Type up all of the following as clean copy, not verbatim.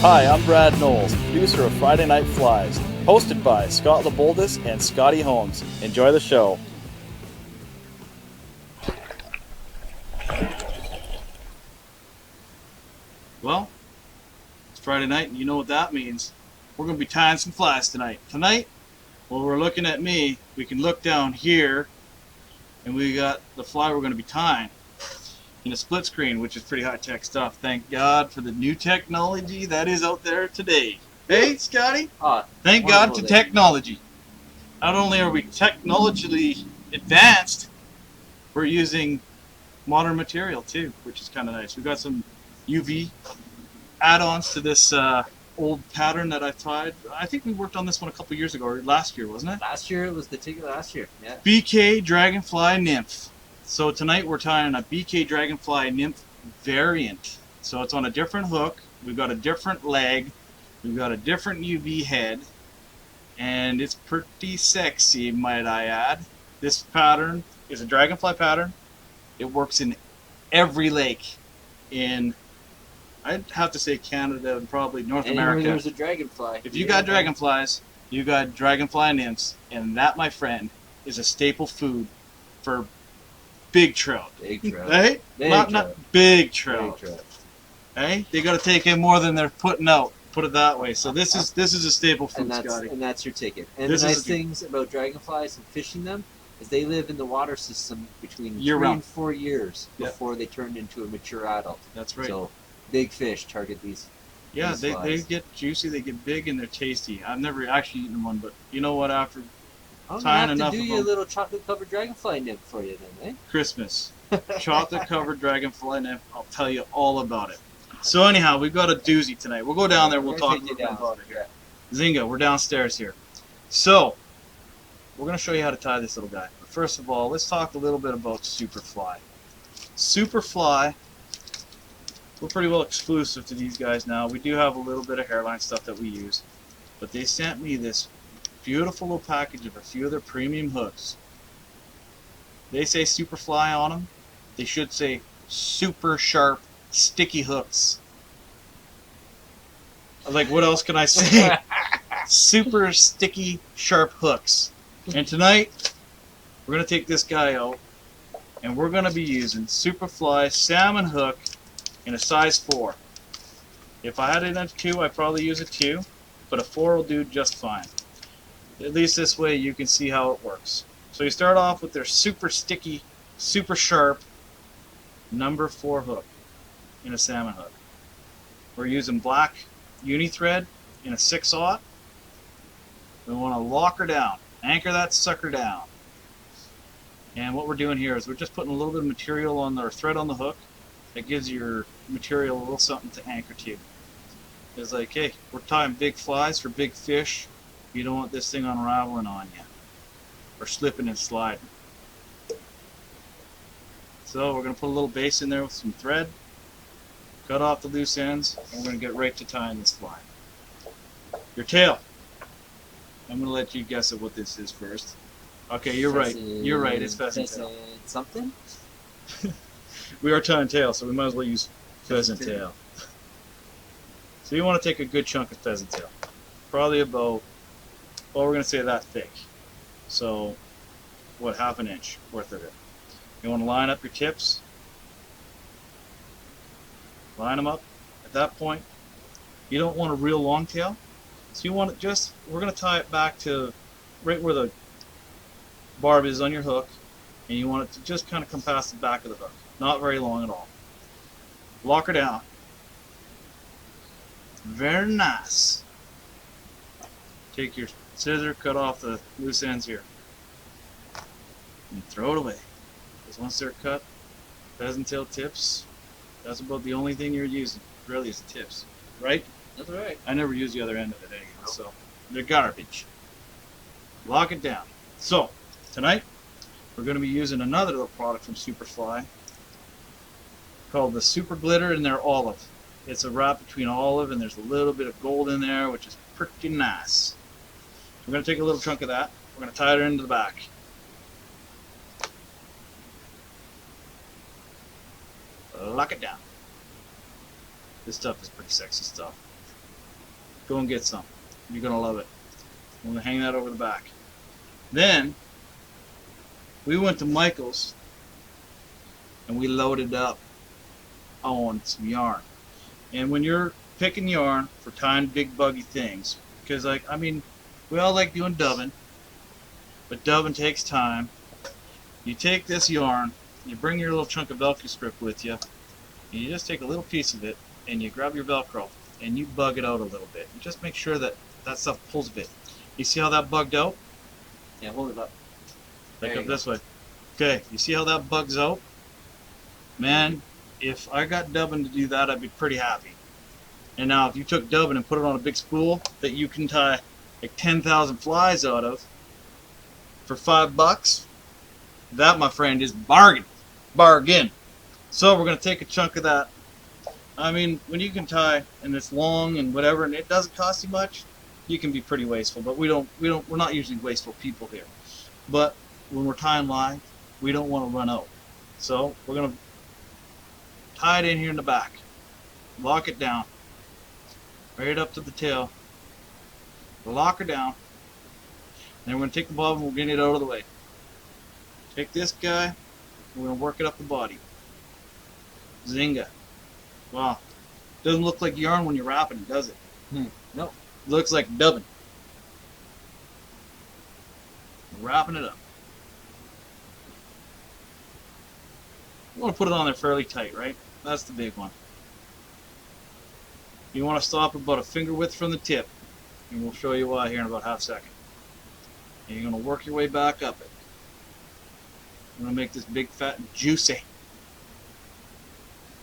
Hi, I'm Brad Knowles, producer of Friday Night Flies, hosted by Scott LeBoldis and Scotty Holmes. Enjoy the show. Well, it's Friday night, and you know what that means. We're going to be tying some flies tonight. Tonight, while we're looking at me, we can look down here, and we got the fly we're going to be tying in a split screen, which is pretty high-tech stuff. Thank God for the new technology that is out there today. Hey, Scotty? Thank God to technology. Not only are we technologically advanced, we're using modern material too, which is kind of nice. We've got some UV add-ons to this old pattern that I've tied. I think we worked on this one a couple years ago, or last year, wasn't it? Last year, it was the ticket last year, yeah. BK Dragonfly Nymph. So tonight we're tying a BK Dragonfly Nymph variant. So it's on a different hook. We've got a different leg. We've got a different UV head. And it's pretty sexy, might I add. This pattern is a Dragonfly pattern. It works in every lake in, I'd have to say, Canada and probably North America. There's a dragonfly. If you got dragonflies, you got dragonfly nymphs, and that, my friend, is a staple food for big trout. Big trout. Hey? Not big trout. Big trout. Hey? They got to take in more than they're putting out. Put it that way. So this is a staple food, Scotty. And that's your ticket. And the nice things about dragonflies and fishing them is they live in the water system between 3 and 4 years before they turn into a mature adult. That's right. So big fish target these. Yeah, these they get juicy, they get big, and they're tasty. I've never actually eaten one, but you know what? After tying enough to do you a little chocolate-covered dragonfly nymph for you then, eh? Christmas. Chocolate-covered dragonfly nymph. I'll tell you all about it. So anyhow, we've got a doozy tonight. We'll go down there. We'll talk a little bit about it here. Zinga, we're downstairs here. So, we're going to show you how to tie this little guy. But first of all, let's talk a little bit about Superfly. Superfly, we're pretty well exclusive to these guys now. We do have a little bit of hairline stuff that we use. But they sent me this beautiful little package of a few of their premium hooks. They say Superfly on them. They should say super sharp sticky hooks. Like, what else can I say? Super sticky sharp hooks. And tonight we're going to take this guy out and we're going to be using Superfly salmon hook in a size 4. If I had it in a 2, I'd probably use a 2, but a 4 will do just fine. At least this way you can see how it works. So you start off with their super sticky, super sharp number 4 hook in a salmon hook. We're using black uni thread in a 6/0. We want to lock her down, anchor that sucker down. And what we're doing here is we're just putting a little bit of material on our thread on the hook that gives your material a little something to anchor to. It's like, hey, we're tying big flies for big fish. You don't want this thing unraveling on you or slipping and sliding. So we're going to put a little base in there with some thread, cut off the loose ends, and we're going to get right to tying this fly. Your tail. I'm going to let you guess at what this is first. Okay, you're right. You're right, it's pheasant tail. Something? We are tying tail, so we might as well use pheasant tail. So you want to take a good chunk of pheasant tail. Probably about, well, we're going to say that thick. So, what, ½ an inch worth of it. You want to line up your tips. Line them up. At that point, you don't want a real long tail. So you want it just, we're going to tie it back to right where the barb is on your hook. And you want it to just kind of come past the back of the hook. Not very long at all. Lock her down. Very nice. Take your scissor, cut off the loose ends here. And throw it away. Because once they're cut, pheasant tail tips, that's about the only thing you're using, really, is the tips. Right? That's right. I never use the other end of it anyway, so they're garbage. Lock it down. So, tonight, we're going to be using another little product from Superfly called the Super Glitter in their olive. It's a wrap between olive and there's a little bit of gold in there, which is pretty nice. We're going to take a little chunk of that. We're going to tie it into the back. Lock it down. This stuff is pretty sexy stuff. Go and get some. You're going to love it. I'm going to hang that over the back. Then, we went to Michael's and we loaded up on some yarn. And when you're picking yarn for tying big buggy things, because we all like doing dubbing, but dubbing takes time. You take this yarn, you bring your little chunk of Velcro strip with you, and you just take a little piece of it, and you grab your Velcro, and you bug it out a little bit. And just make sure that that stuff pulls a bit. You see how that bugged out? Yeah, hold it up. Back up this way. Okay, you see how that bugs out? Man, if I got dubbing to do that, I'd be pretty happy. And now if you took dubbing and put it on a big spool that you can tie like 10,000 flies out of for $5, that, my friend, is bargain. Bargain. So we're going to take a chunk of that. I mean, when you can tie and it's long and whatever and it doesn't cost you much, you can be pretty wasteful, but we're not usually wasteful people here. But when we're tying live, we don't want to run out. So we're going to tie it in here in the back. Lock it down. Right up to the tail. Lock her down. Then we're going to take the bob and we're getting it out of the way. Take this guy, we're going to work it up the body. Zinga. Wow. Doesn't look like yarn when you're wrapping it, does it? Nope. Looks like dubbing. We're wrapping it up. You want to put it on there fairly tight, right? That's the big one. You want to stop about a finger width from the tip, and we'll show you why here in about half a second. And you're going to work your way back up it. I'm going to make this big, fat, and juicy.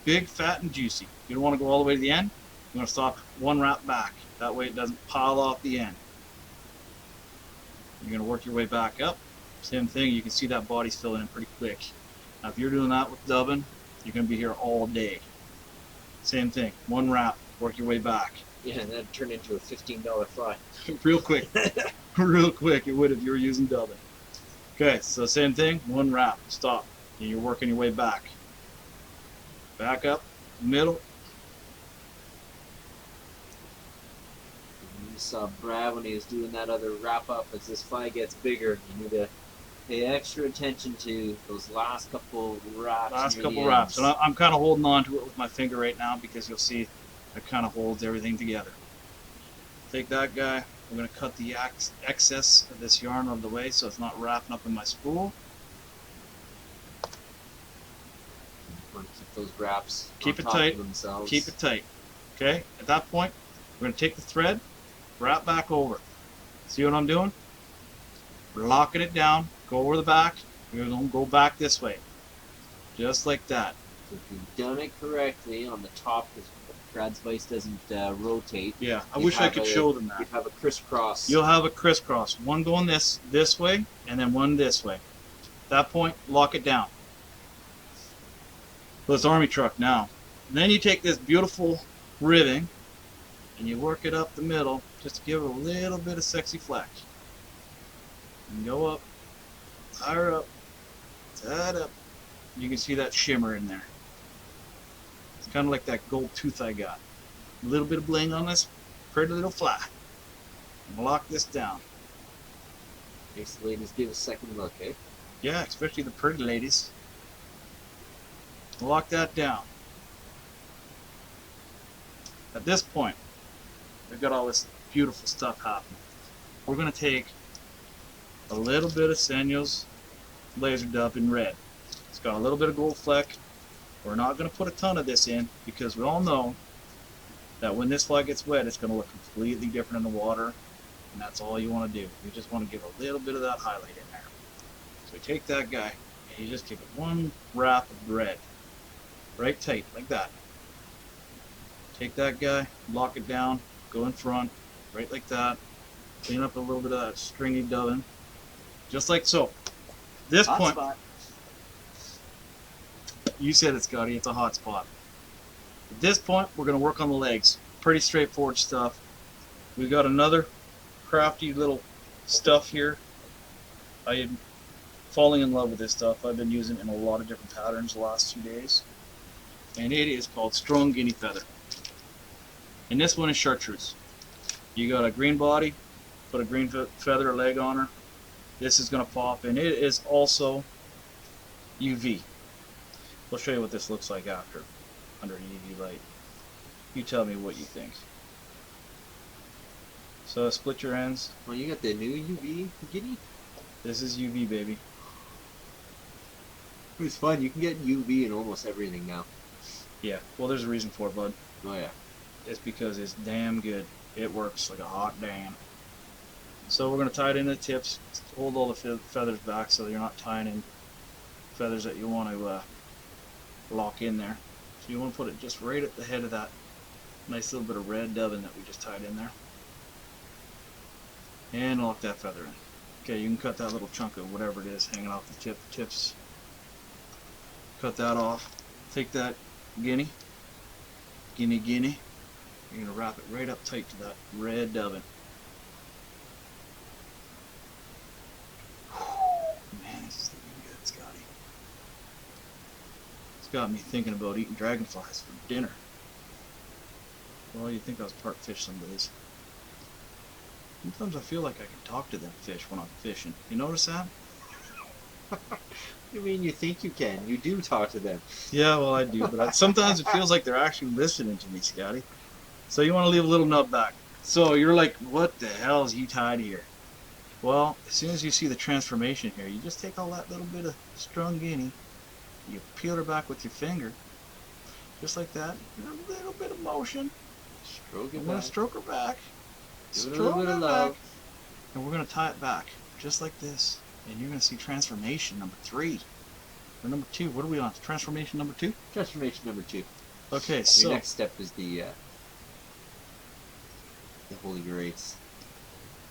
Big, fat, and juicy. You don't want to go all the way to the end. You're going to stop one wrap back. That way it doesn't pile off the end. You're going to work your way back up. Same thing, you can see that body's filling in pretty quick. Now if you're doing that with dubbing, you're going to be here all day. Same thing, one wrap, work your way back. Yeah, and that'd turn into a $15 fly. Real quick. Real quick, it would if you were using dubbing. Okay, so same thing, one wrap, stop. And you're working your way back. Back up, middle. You saw Brad when he was doing that other wrap up. As this fly gets bigger, you need to pay extra attention to those last couple wraps. Last couple wraps. And I'm kind of holding on to it with my finger right now because you'll see it kind of holds everything together. Take that guy. We're going to cut the excess of this yarn out of the way so it's not wrapping up in my spool. Want to keep those wraps Keep on it top tight. of themselves. Keep it tight. Okay? At that point, we're going to take the thread, wrap back over. See what I'm doing? We're locking it down. Go over the back. We're going to go back this way. Just like that. So if you've done it correctly on the top, because Brad's vise doesn't rotate. Yeah, I wish I could show them that. You have a crisscross. You'll have a crisscross. One going this way, and then one this way. At that point, lock it down. So it's army truck now. And then you take this beautiful ribbing, and you work it up the middle, just to give it a little bit of sexy flex. And go up, higher up, that up. You can see that shimmer in there. It's kind of like that gold tooth I got. A little bit of bling on this pretty little fly. And lock this down. Makes the ladies give a second look, eh? Yeah, especially the pretty ladies. Lock that down. At this point, we've got all this beautiful stuff happening. We're going to take a little bit of Senyo's laser dub in red. It's got a little bit of gold fleck. We're not going to put a ton of this in because we all know that when this fly gets wet, it's going to look completely different in the water, and that's all you want to do. You just want to give a little bit of that highlight in there. So we take that guy, and you just give it one wrap of red, right tight, like that. Take that guy, lock it down, go in front, right like that. Clean up a little bit of that stringy dubbing, just like so. This Hot point, spot. you said it, Scotty, it's a hot spot. At this point, we're going to work on the legs. Pretty straightforward stuff. We've got another crafty little stuff here. I am falling in love with this stuff. I've been using it in a lot of different patterns the last 2 days. And it is called Strong Guinea Feather. And this one is chartreuse. You got a green body, put a green feather leg on her. This is going to pop, and it is also UV. We'll show you what this looks like after, under UV light. You tell me what you think. So split your ends. Well, you got the new UV Guinea? This is UV, baby. It's fun. You can get UV in almost everything now. Yeah, well, there's a reason for it, bud. Oh, yeah. It's because it's damn good. It works like a hot damn. So we're going to tie it into the tips, hold all the feathers back so you're not tying in feathers that you want to lock in there. So you want to put it just right at the head of that nice little bit of red dubbin that we just tied in there. And lock that feather in. Okay, you can cut that little chunk of whatever it is hanging off the tips. Cut that off. Take that Guinea. You're going to wrap it right up tight to that red dubbin. Man, this is looking good, Scotty. It's got me thinking about eating dragonflies for dinner. Well, you'd think I was part fish some days. Sometimes I feel like I can talk to them fish when I'm fishing. You notice that? You mean you think you can? You do talk to them. Yeah, well, I do, but sometimes it feels like they're actually listening to me, Scotty. So you want to leave a little nub back. So you're like, what the hell is he tied here? Well, as soon as you see the transformation here, you just take all that little bit of strung Guinea, you peel her back with your finger, just like that. A little bit of motion. Stroke it I'm going back. to stroke her back. Give it a little bit of love. And we're going to tie it back, just like this. And you're going to see transformation number 3. Or number 2. What are we on? Transformation number 2? Transformation number 2. Okay, Your so next step is the Holy Grace.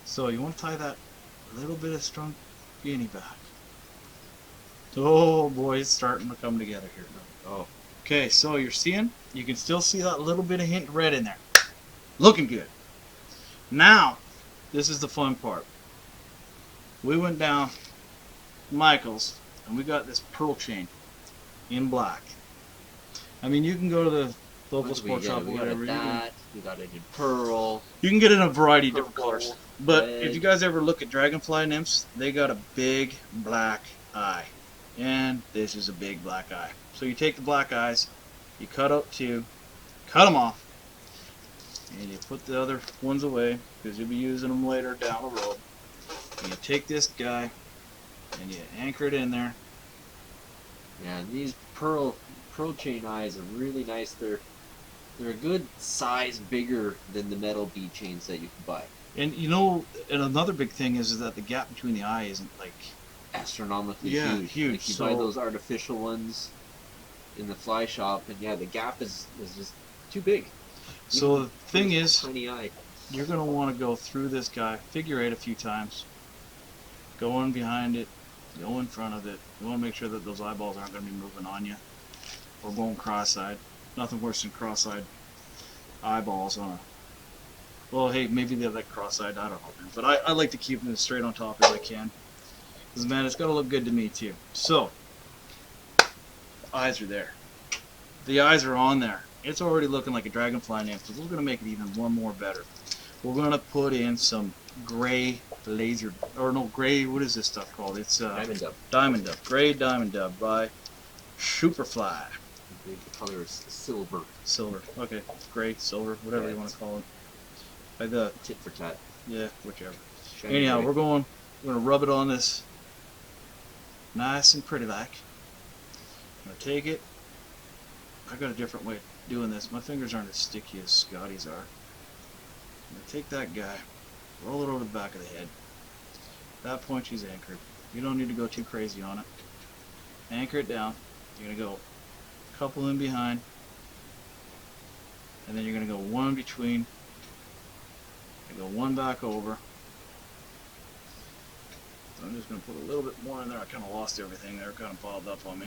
So you want to tie that little bit of strung Guinea back. Oh boy, it's starting to come together here. Oh. Okay, so you're seeing? You can still see that little bit of hint red in there. Looking good. Now, this is the fun part. We went down Michael's and we got this pearl chain in black. I mean, you can go to the local sports shop or whatever. We got it in pearl. You can get it in a variety of different colors. But red. if you guys ever look at Dragonfly nymphs, they got a big black eye. And this is a big black eye. So you take the black eyes, you cut out 2, cut them off, and you put the other ones away because you'll be using them later down the road. And you take this guy and you anchor it in there. Yeah, these pearl chain eyes are really nice. They're a good size bigger than the metal bead chains that you can buy. And you know, and another big thing is that the gap between the eye isn't like astronomically huge. Like you buy those artificial ones in the fly shop, and yeah, the gap is just too big. So the thing is, tiny eye. You're going to want to go through this guy, figure 8 a few times, go in behind it, go in front of it. You want to make sure that those eyeballs aren't going to be moving on you or going cross-eyed. Nothing worse than cross-eyed eyeballs on a... Well, hey, maybe they're like cross-eyed, I don't know. But I like to keep them as straight on top as I can. Because, man, it's got to look good to me, too. So, eyes are there. The eyes are on there. It's already looking like a dragonfly nymph, so we're going to make it even one more better. We're going to put in some gray laser, or no, gray, what is this stuff called? It's Diamond Dub. Diamond Dub. Gray Diamond Dub by Superfly. The color is silver. Silver. Okay. Gray, silver, whatever you want to call it. By the tit for tat. Yeah, whichever. Shiny Anyhow, gray. we're going to rub it on this nice and pretty like. I'm going to take it. I got a different way of doing this. My fingers aren't as sticky as Scotty's are. I'm going to take that guy, roll it over the back of the head. At that point, she's anchored. You don't need to go too crazy on it. Anchor it down. You're going to go a couple in behind. And then you're going to go one in between. Go one back over. So I'm just going to put a little bit more in there. I kind of lost everything there. Kind of piled up on me.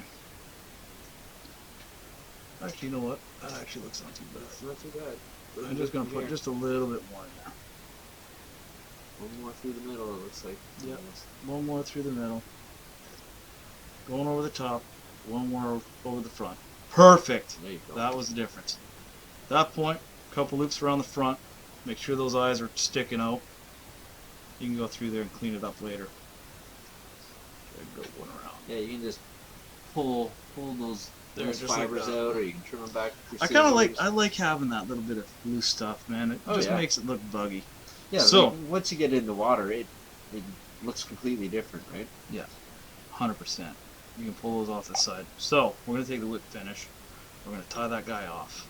Actually, you know what? That actually looks not too bad. It's not too bad. But I'm just going to put just a little bit more in there. One more through the middle, it looks like. Yep. One more through the middle. Going over the top. One more over the front. Perfect! There you go. That was the difference. At that point, a couple loops around the front. Make sure those eyes are sticking out. You can go through there and clean it up later. Go one around. Yeah, you can just pull those There's just fibers like that. out, or you can trim them back with I your kind of scissors. I like having that little bit of loose stuff, man. It Oh, just yeah. makes it look buggy. Yeah, So- like, once you get in the water, it looks completely different, right? 100%. You can pull those off the side. So, we're going to take the whip finish. We're going to tie that guy off.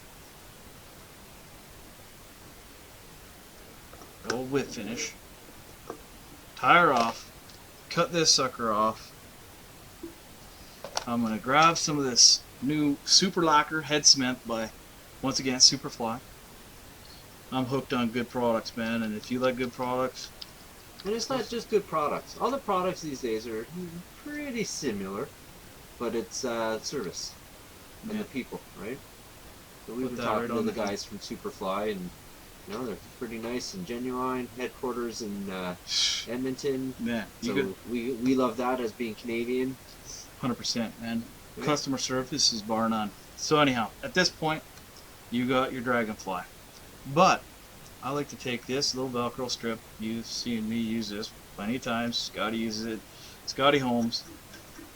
Old whip finish. Tie her off. Cut this sucker off. I'm going to grab some of this new Super Lacquer Head Cement by, once again, Superfly. I'm hooked on good products, man, and if you like good products, And it's not just good products. All the products these days are pretty similar, but it's service and Yeah. the people, right? So we've Put been that talking right to on the the- guys from Superfly, and they're pretty nice and genuine. Headquarters in Edmonton, man, you so could we love that as being Canadian. 100%, man. Yeah. Customer service is bar none. So anyhow, at this point, you got your Dragonfly. But I like to take this little Velcro strip. You've seen me use this plenty of times. Scotty uses it. Scotty Holmes.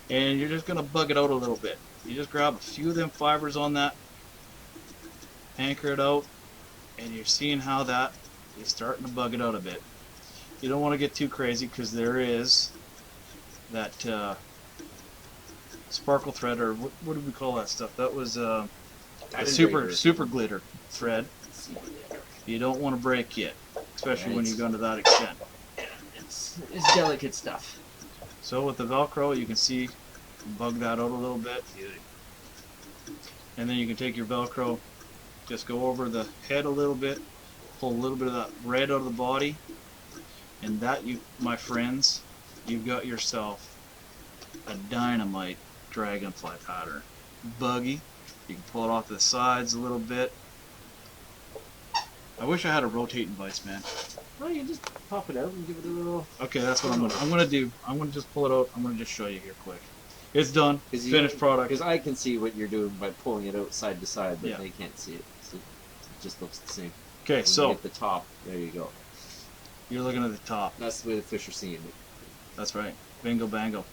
And you're just gonna bug it out a little bit. You just grab a few of them fibers on that, anchor it out, and you're seeing how that is starting to bug it out a bit. You don't want to get too crazy because there is that sparkle thread, or what do we call that stuff? That was a super glitter thread. You don't want to break it, especially when you go to that extent. It's delicate stuff. So with the Velcro, you can see, bug that out a little bit, and then you can take your Velcro, just go over the head a little bit, pull a little bit of that red out of the body, and that, you, my friends, you've got yourself a dynamite Dragonfly pattern. Buggy. You can pull it off to the sides a little bit. I wish I had a rotating vise, man. Well, you just pop it out and give it a little. Okay, that's what I'm gonna do. I'm gonna just pull it out. I'm gonna just show you here quick. It's done. Finished product. Because I can see what you're doing by pulling it out side to side, but Yeah. they can't see it. So it just looks the same. Okay, When you so get the top. There you go. you're looking at the top. That's the way the fish are seeing it. That's right. Bingo bango.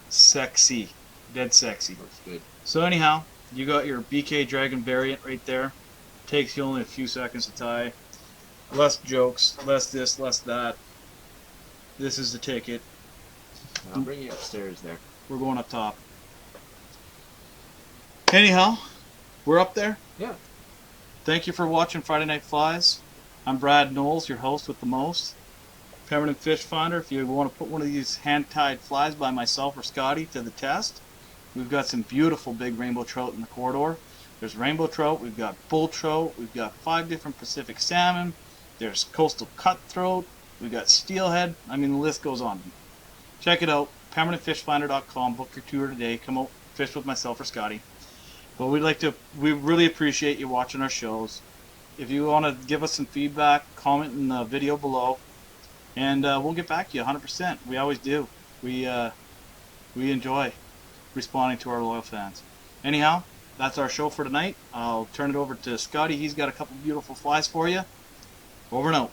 Sexy. Dead sexy. Looks good. So anyhow, you got your BK Dragon variant right there. Takes you only a few seconds to tie. Less jokes, less this, less that. This is the ticket. I'll bring you upstairs there. We're going up top. Anyhow, we're up there. Yeah. Thank you for watching Friday Night Flies. I'm Brad Knowles, your host with the most. Permanent Fish Finder. If you want to put one of these hand-tied flies by myself or Scotty to the test, we've got some beautiful big rainbow trout in the corridor. There's rainbow trout, we've got bull trout, we've got 5 different Pacific salmon, there's coastal cutthroat, we've got steelhead. I mean, the list goes on. Check it out, permanentfishfinder.com. Book your tour today. Come out, fish with myself or Scotty. But we really appreciate you watching our shows. If you want to give us some feedback, comment in the video below, and we'll get back to you 100%. We always do. We enjoy responding to our loyal fans. Anyhow, that's our show for tonight. I'll turn it over to Scotty. He's got a couple beautiful flies for you. Over and out.